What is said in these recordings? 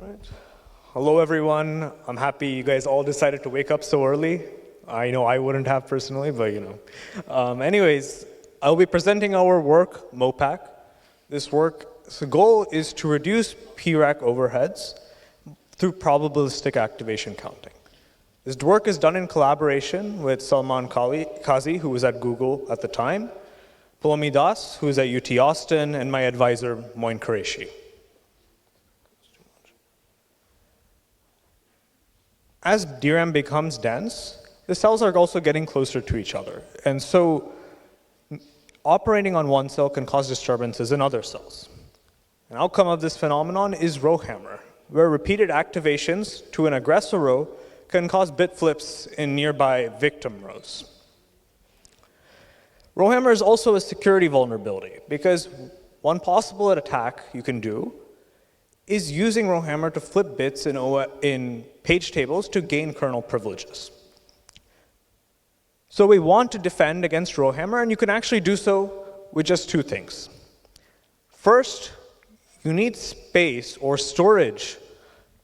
right. Hello, everyone. I'm happy you guys all decided to wake up so early. I know I wouldn't have personally, but you know. Anyways, I'll be presenting our work, MoPAC. This work's goal is to reduce PRAC overheads through probabilistic activation counting. This work is done in collaboration with Salman Qazi, who was at Google at the time, Poulami, who is at UT Austin, and my advisor, Moin Qureshi. As DRAM becomes dense, the cells are also getting closer to each other. And so operating on one cell can cause disturbances in other cells. An outcome of this phenomenon is Rowhammer, where repeated activations to an aggressor row can cause bit flips in nearby victim rows. Rowhammer is also a security vulnerability, because one possible attack you can do is using Rowhammer to flip bits in page tables to gain kernel privileges. So we want to defend against Rowhammer, and you can actually do so with just two things. First, you need space or storage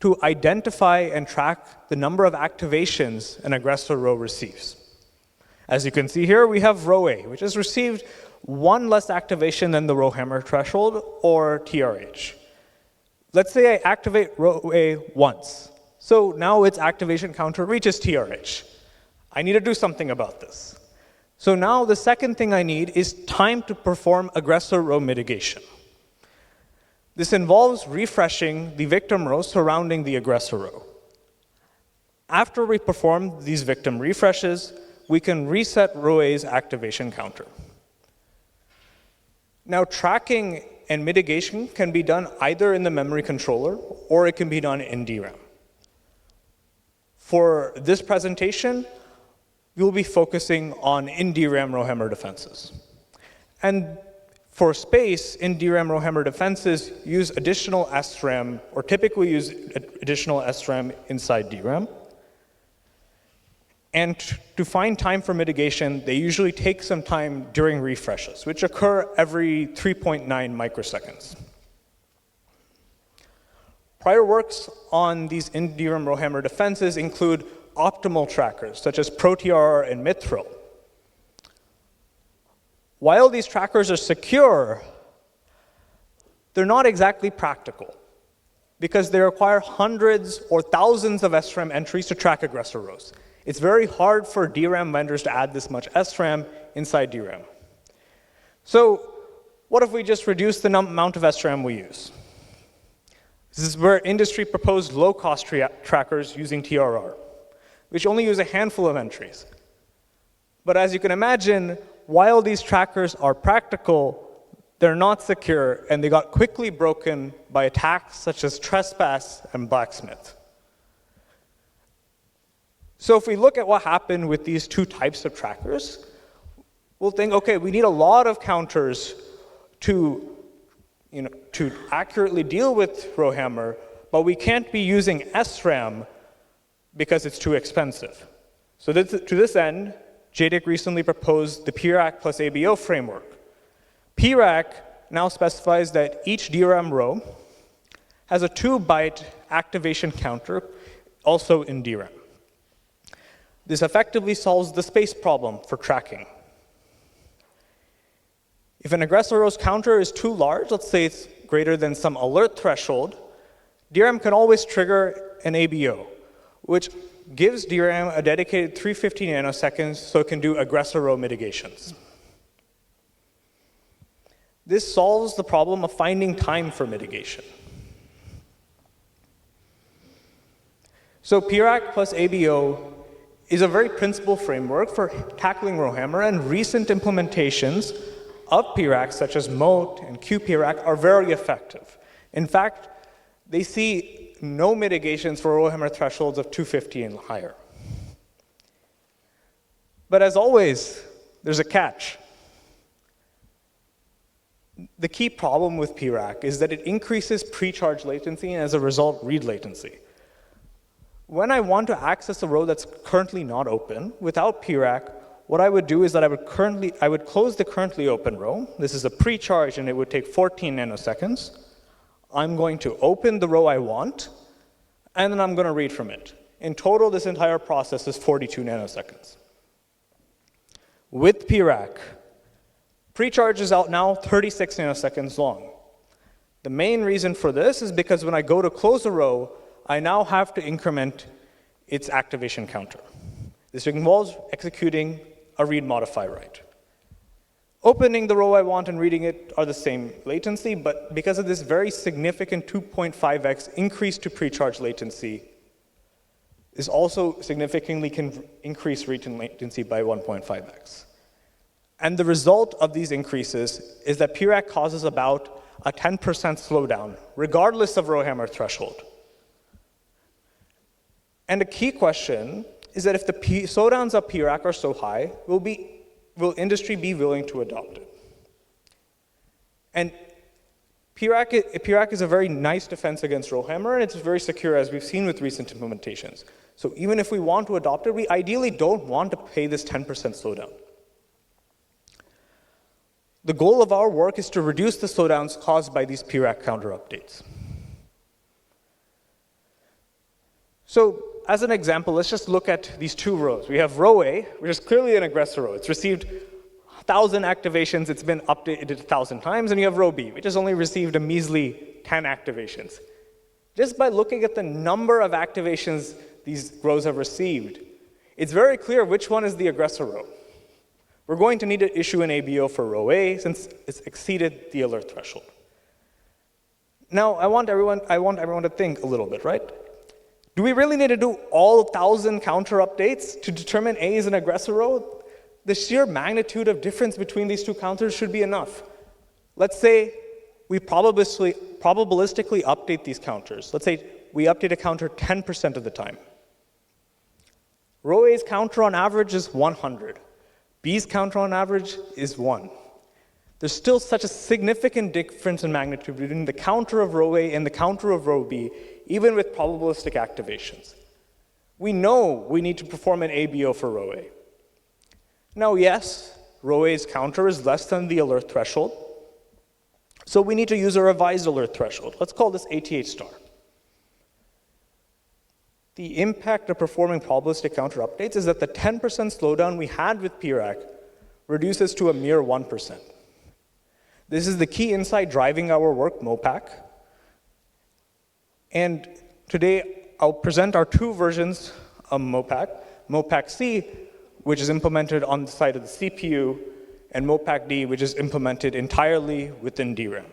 to identify and track the number of activations an aggressor row receives. As you can see here, we have row A, which has received one less activation than the Rowhammer threshold, or TRH. Let's say I activate row A once. So now its activation counter reaches TRH. I need to do something about this. So now the second thing I need is time to perform aggressor row mitigation. This involves refreshing the victim row surrounding the aggressor row. After we perform these victim refreshes, we can reset row A's activation counter. Now, tracking and mitigation can be done either in the memory controller or it can be done in DRAM. For this presentation, we'll be focusing on in-DRAM Rowhammer defenses. And for space, in-DRAM Rowhammer defenses use additional SRAM, or typically use additional SRAM inside DRAM. And to find time for mitigation, they usually take some time during refreshes, which occur every 3.9 microseconds. Prior works on these in-DRAM Rowhammer defenses include optimal trackers, such as ProTRR and Mithril. While these trackers are secure, they're not exactly practical, because they require hundreds or thousands of SRAM entries to track aggressor rows. It's very hard for DRAM vendors to add this much SRAM inside DRAM. So what if we just reduce the amount of SRAM we use? This is where industry proposed low-cost trackers using TRR, which only use a handful of entries. But as you can imagine, while these trackers are practical, they're not secure, and they got quickly broken by attacks such as Trespass and Blacksmith. So if we look at what happened with these two types of trackers, we'll think, okay, we need a lot of counters to accurately deal with Rowhammer, but we can't be using SRAM because it's too expensive. So to this end, JDIC recently proposed the PRAC plus ABO framework. PRAC now specifies that each DRAM row has a 2-byte activation counter, also in DRAM. This effectively solves the space problem for tracking. If an aggressor row's counter is too large, let's say it's greater than some alert threshold, DRAM can always trigger an ABO, which gives DRAM a dedicated 350 nanoseconds so it can do aggressor row mitigations. This solves the problem of finding time for mitigation. So PRAC plus ABO is a very principal framework for tackling Rowhammer, and recent implementations of PRAC, such as MOTE and QPRAC, are very effective. In fact, they see no mitigations for Rowhammer thresholds of 250 and higher. But as always, there's a catch. The key problem with PRAC is that it increases pre-charge latency and, as a result, read latency. When I want to access a row that's currently not open, without PRAC, what I would do is that I would close the currently open row. This is a pre-charge, and it would take 14 nanoseconds. I'm going to open the row I want, and then I'm going to read from it. In total, this entire process is 42 nanoseconds. With PRAC, pre-charge is out now 36 nanoseconds long. The main reason for this is because when I go to close a row, I now have to increment its activation counter. This involves executing a read modify write. Opening the row I want and reading it are the same latency, but because of this very significant 2.5x increase to pre-charge latency, this also significantly can increase read latency by 1.5x. And the result of these increases is that PRAC causes about a 10% slowdown, regardless of Rowhammer threshold. And a key question is that if the slowdowns of PRAC are so high, will industry be willing to adopt it? And PRAC is a very nice defense against Rowhammer, and it's very secure, as we've seen with recent implementations. So even if we want to adopt it, we ideally don't want to pay this 10% slowdown. The goal of our work is to reduce the slowdowns caused by these PRAC counter updates. So as an example, let's just look at these two rows. We have row A, which is clearly an aggressor row. It's received 1,000 activations. It's been updated 1,000 times. And you have row B, which has only received a measly 10 activations. Just by looking at the number of activations these rows have received, it's very clear which one is the aggressor row. We're going to need to issue an ABO for row A since it's exceeded the alert threshold. Now, I want everyone to think a little bit, right? Do we really need to do all 1,000 counter updates to determine A is an aggressor row? The sheer magnitude of difference between these two counters should be enough. Let's say we probabilistically update these counters. Let's say we update a counter 10% of the time. Row A's counter on average is 100. B's counter on average is 1. There's still such a significant difference in magnitude between the counter of row A and the counter of row B, even with probabilistic activations. We know we need to perform an ABO for row A. Now, yes, row A's counter is less than the alert threshold, so we need to use a revised alert threshold. Let's call this 88 star. The impact of performing probabilistic counter updates is that the 10% slowdown we had with PRAC reduces to a mere 1%. This is the key insight driving our work, MoPAC. And today, I'll present our two versions of MoPAC. MoPAC-C, which is implemented on the side of the CPU, and MoPAC-D, which is implemented entirely within DRAM.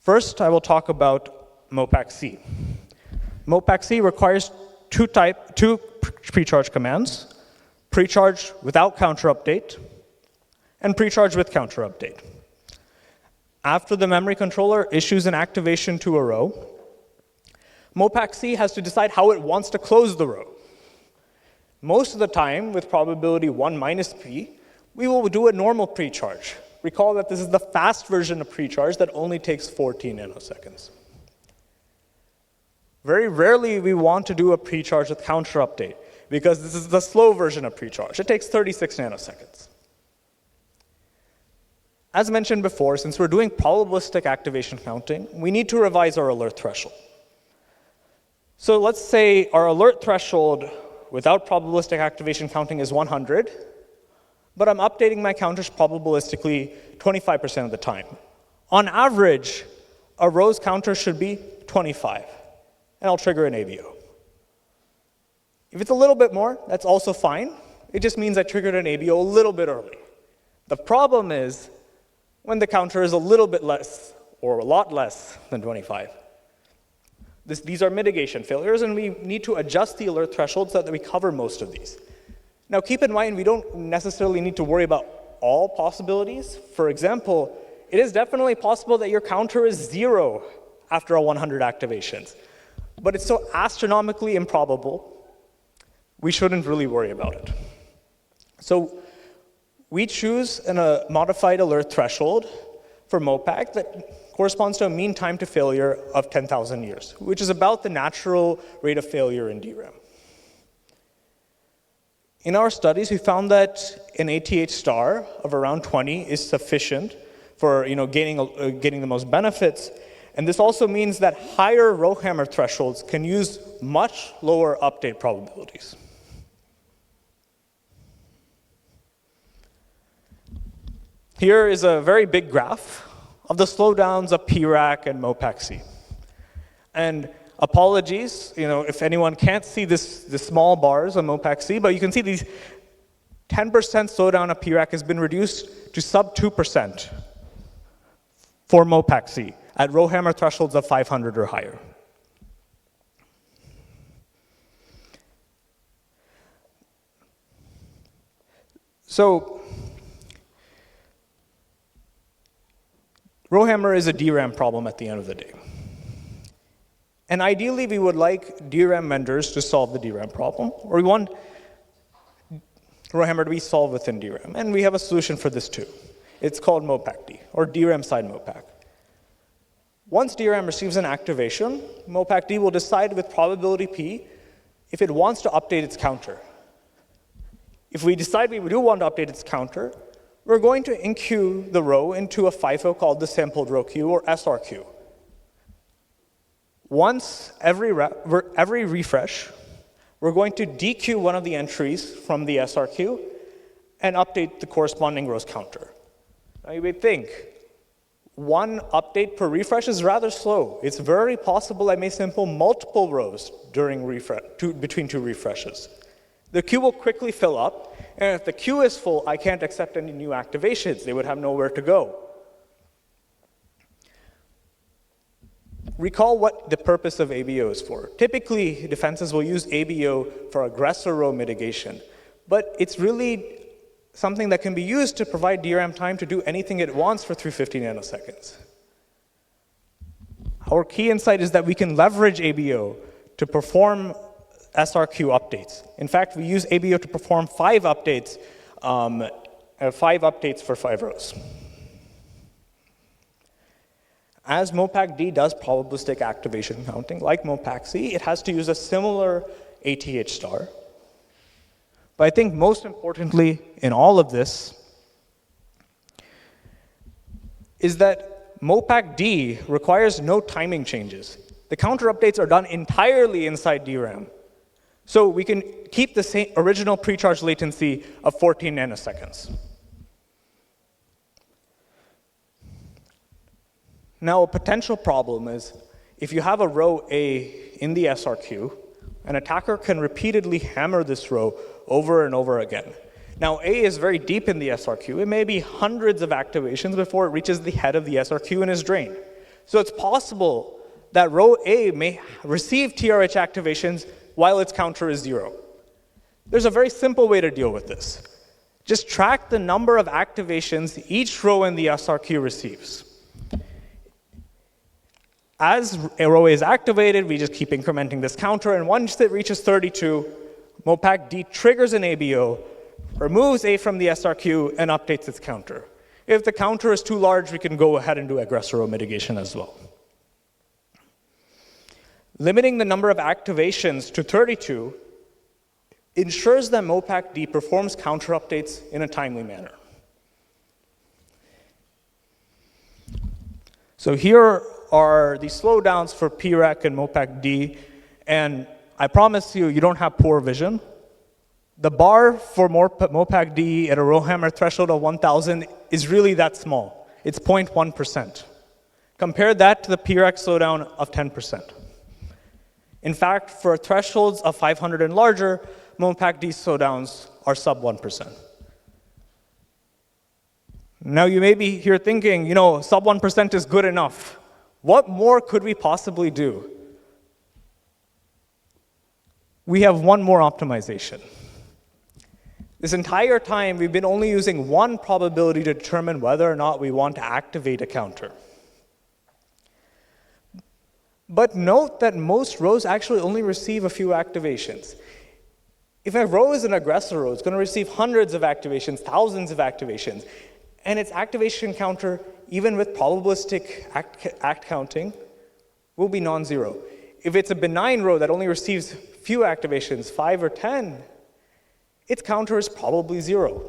First, I will talk about MoPAC-C. MoPAC-C requires two pre-charge commands: pre-charge without counter update, and pre-charge with counter update. After the memory controller issues an activation to a row, MoPAC-C has to decide how it wants to close the row. Most of the time, with probability 1 minus p, we will do a normal pre-charge. Recall that this is the fast version of pre-charge that only takes 14 nanoseconds. Very rarely we want to do a pre-charge with counter update, because this is the slow version of pre-charge. It takes 36 nanoseconds. As mentioned before, since we're doing probabilistic activation counting, we need to revise our alert threshold. So let's say our alert threshold without probabilistic activation counting is 100, but I'm updating my counters probabilistically 25% of the time. On average, a row's counter should be 25, and I'll trigger an ABO. If it's a little bit more, that's also fine. It just means I triggered an ABO a little bit early. The problem is when the counter is a little bit less, or a lot less than 25. These are mitigation failures, and we need to adjust the alert threshold so that we cover most of these. Now, keep in mind, we don't necessarily need to worry about all possibilities. For example, it is definitely possible that your counter is 0 after 100 activations. But it's so astronomically improbable, we shouldn't really worry about it. So we choose a modified alert threshold for MoPAC that corresponds to a mean time to failure of 10,000 years, which is about the natural rate of failure in DRAM. In our studies, we found that an 88 star of around 20 is sufficient for gaining the most benefits. And this also means that higher Rowhammer thresholds can use much lower update probabilities. Here is a very big graph of the slowdowns of PRAC and MoPAC-C. And apologies, if anyone can't see the small bars on MoPAC-C, but you can see these 10% slowdown of PRAC has been reduced to sub 2% for MoPAC-C at Rowhammer thresholds of 500 or higher. So Rowhammer is a DRAM problem at the end of the day. And ideally, we would like DRAM vendors to solve the DRAM problem, or we want Rowhammer to be solved within DRAM. And we have a solution for this too. It's called MoPAC-D, or DRAM-side MoPAC. Once DRAM receives an activation, MoPAC-D will decide with probability P if it wants to update its counter. If we decide we do want to update its counter, we're going to enqueue the row into a FIFO called the sampled row queue, or SRQ. Once every refresh, we're going to dequeue one of the entries from the SRQ and update the corresponding row's counter. Now you may think, one update per refresh is rather slow. It's very possible I may sample multiple rows between two refreshes. The queue will quickly fill up, and if the queue is full, I can't accept any new activations. They would have nowhere to go. Recall what the purpose of ABO is for. Typically, defenses will use ABO for aggressor row mitigation, but it's really something that can be used to provide DRAM time to do anything it wants for 350 nanoseconds. Our key insight is that we can leverage ABO to perform SRQ updates. In fact, we use ABO to perform 5 updates for 5 rows. As MoPAC-D does probabilistic activation counting, like MoPAC-C, it has to use a similar ATH star. But I think most importantly in all of this is that MoPAC-D requires no timing changes. The counter updates are done entirely inside DRAM. So we can keep the same original pre-charge latency of 14 nanoseconds. Now, a potential problem is if you have a row A in the SRQ, an attacker can repeatedly hammer this row over and over again. Now, A is very deep in the SRQ. It may be hundreds of activations before it reaches the head of the SRQ and is drained. So it's possible that row A may receive TRH activations while its counter is 0. There's a very simple way to deal with this. Just track the number of activations each row in the SRQ receives. As a row is activated, we just keep incrementing this counter, and once it reaches 32, MoPAC-D triggers an ABO, removes A from the SRQ, and updates its counter. If the counter is too large, we can go ahead and do aggressor row mitigation as well. Limiting the number of activations to 32 ensures that MoPAC-D performs counter updates in a timely manner. So here are the slowdowns for PRAC and MoPAC-D, and I promise you, you don't have poor vision. The bar for MoPAC-D at a Rowhammer threshold of 1,000 is really that small. It's 0.1%. Compare that to the PRAC slowdown of 10%. In fact, for thresholds of 500 and larger, MoPAC-D slowdowns are sub 1%. Now you may be here thinking, sub 1% is good enough. What more could we possibly do? We have one more optimization. This entire time, we've been only using one probability to determine whether or not we want to activate a counter. But note that most rows actually only receive a few activations. If a row is an aggressor row, it's going to receive hundreds of activations, thousands of activations, and its activation counter, even with probabilistic act counting, will be non-zero. If it's a benign row that only receives few activations, 5 or 10, its counter is probably 0.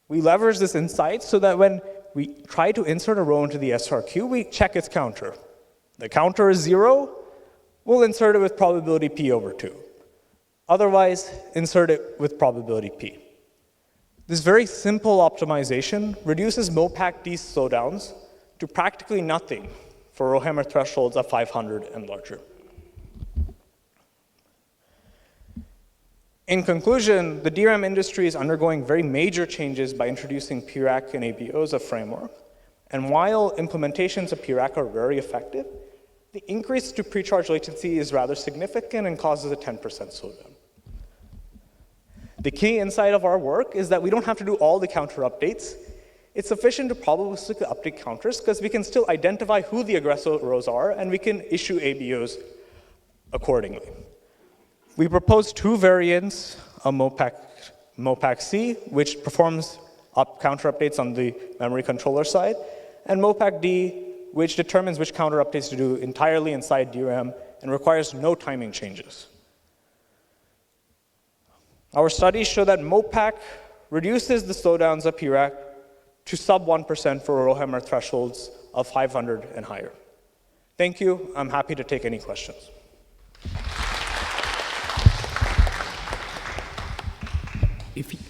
We leverage this insight so that when we try to insert a row into the SRQ, we check its counter. The counter is 0, we'll insert it with probability p over 2. Otherwise, insert it with probability p. This very simple optimization reduces MoPAC D slowdowns to practically nothing for Rowhammer thresholds of 500 and larger. In conclusion, the DRAM industry is undergoing very major changes by introducing PRAC and ABO as a framework. And while implementations of PRAC are very effective, the increase to pre-charge latency is rather significant and causes a 10% slowdown. The key insight of our work is that we don't have to do all the counter updates. It's sufficient to probabilistically update counters because we can still identify who the aggressor rows are, and we can issue ABOs accordingly. We propose 2 variants of MoPAC-C, which performs counter updates on the memory controller side, and MoPAC-D, which determines which counter updates to do entirely inside DRAM and requires no timing changes. Our studies show that MoPAC reduces the slowdowns of PRAC to sub 1% for Rowhammer thresholds of 500 and higher. Thank you. I'm happy to take any questions.